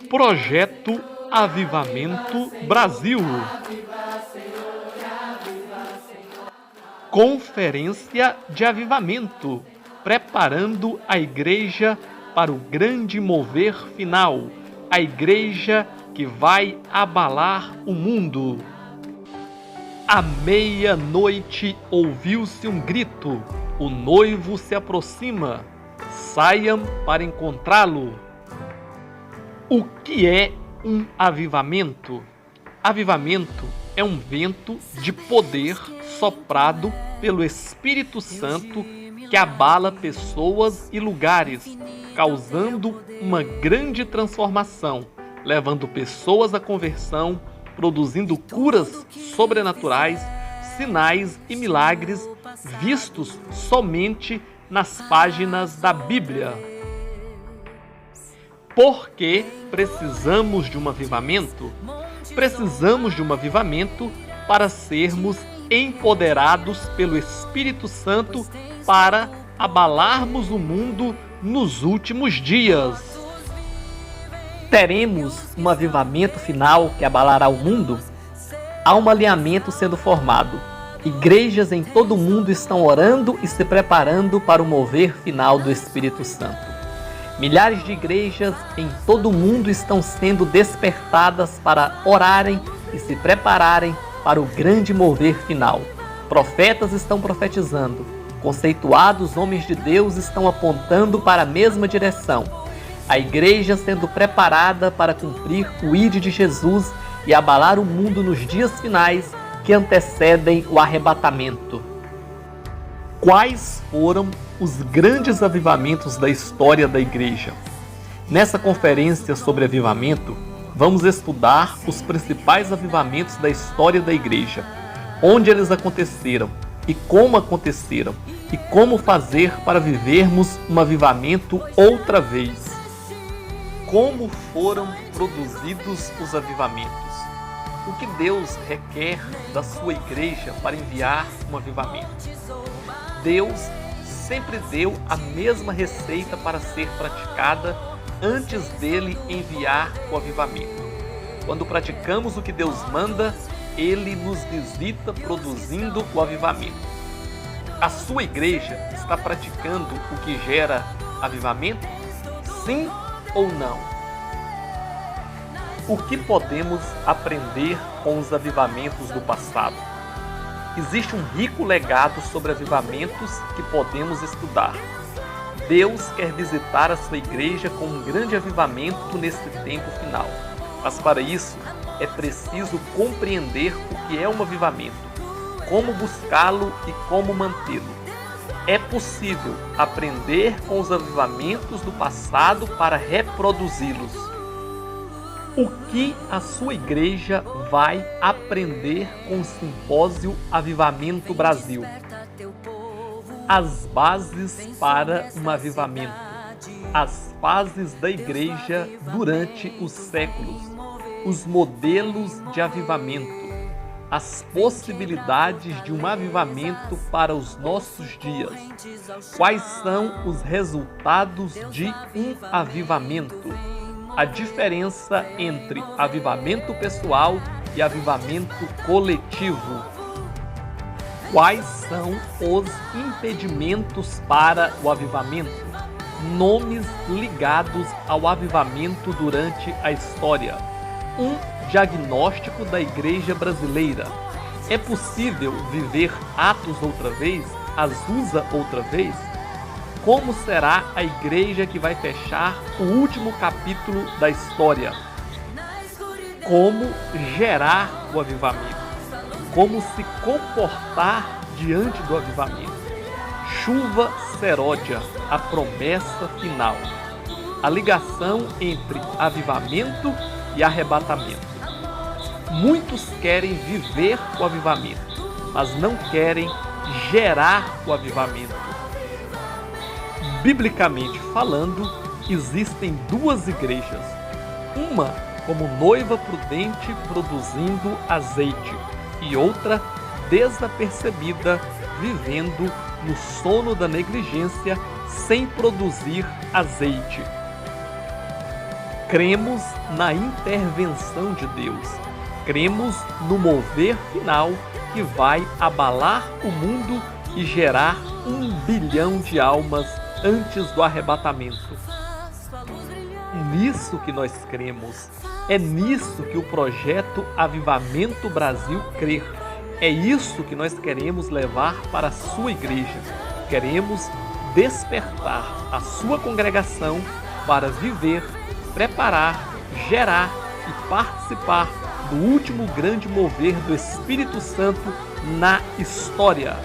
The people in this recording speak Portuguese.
Projeto Avivamento Brasil. Conferência de Avivamento, preparando a igreja para o grande mover final, a igreja que vai abalar o mundo. À meia-noite ouviu-se um grito: o noivo se aproxima, saiam para encontrá-lo. O que é um avivamento? Avivamento é um vento de poder soprado pelo Espírito Santo que abala pessoas e lugares, causando uma grande transformação, levando pessoas à conversão, produzindo curas sobrenaturais, sinais e milagres vistos somente nas páginas da Bíblia. Por que precisamos de um avivamento? Precisamos de um avivamento para sermos empoderados pelo Espírito Santo para abalarmos o mundo nos últimos dias. Teremos um avivamento final que abalará o mundo? Há um alinhamento sendo formado. Igrejas em todo o mundo estão orando e se preparando para o mover final do Espírito Santo. Milhares de igrejas em todo o mundo estão sendo despertadas para orarem e se prepararem para o grande mover final. Profetas estão profetizando. Conceituados homens de Deus estão apontando para a mesma direção. A igreja sendo preparada para cumprir o ide de Jesus e abalar o mundo nos dias finais que antecedem o arrebatamento. Quais foram os grandes avivamentos da história da igreja? Nessa conferência sobre avivamento, vamos estudar os principais avivamentos da história da igreja, onde eles aconteceram e como fazer para vivermos um avivamento outra vez. Como foram produzidos os avivamentos? O que Deus requer da sua igreja para enviar um avivamento? Deus sempre deu a mesma receita para ser praticada antes dele enviar o avivamento. Quando praticamos o que Deus manda, ele nos visita produzindo o avivamento. A sua igreja está praticando o que gera avivamento? Sim ou não? O que podemos aprender com os avivamentos do passado? Existe um rico legado sobre avivamentos que podemos estudar. Deus quer visitar a sua igreja com um grande avivamento nesse tempo final. Mas para isso, é preciso compreender o que é um avivamento, como buscá-lo e como mantê-lo. É possível aprender com os avivamentos do passado para reproduzi-los. O que a sua igreja vai aprender com o simpósio Avivamento Brasil? As bases para um avivamento. As fases da igreja durante os séculos. Os modelos de avivamento. As possibilidades de um avivamento para os nossos dias. Quais são os resultados de um avivamento? A diferença entre avivamento pessoal e avivamento coletivo. Quais são os impedimentos para o avivamento? Nomes ligados ao avivamento durante a história. Um diagnóstico da igreja brasileira. É possível viver Atos outra vez? Azusa outra vez? Como será a igreja que vai fechar o último capítulo da história? Como gerar o avivamento? Como se comportar diante do avivamento? Chuva seródia, a promessa final. A ligação entre avivamento e arrebatamento. Muitos querem viver o avivamento, mas não querem gerar o avivamento. Biblicamente falando, existem duas igrejas. Uma como noiva prudente produzindo azeite e outra desapercebida, vivendo no sono da negligência sem produzir azeite. Cremos na intervenção de Deus. Cremos no mover final que vai abalar o mundo e gerar 1 bilhão de almas antes do arrebatamento. Nisso que nós cremos. É nisso que o projeto Avivamento Brasil crê. É isso que nós queremos levar para a sua igreja. Queremos despertar a sua congregação para viver, preparar, gerar e participar do último grande mover do Espírito Santo na história.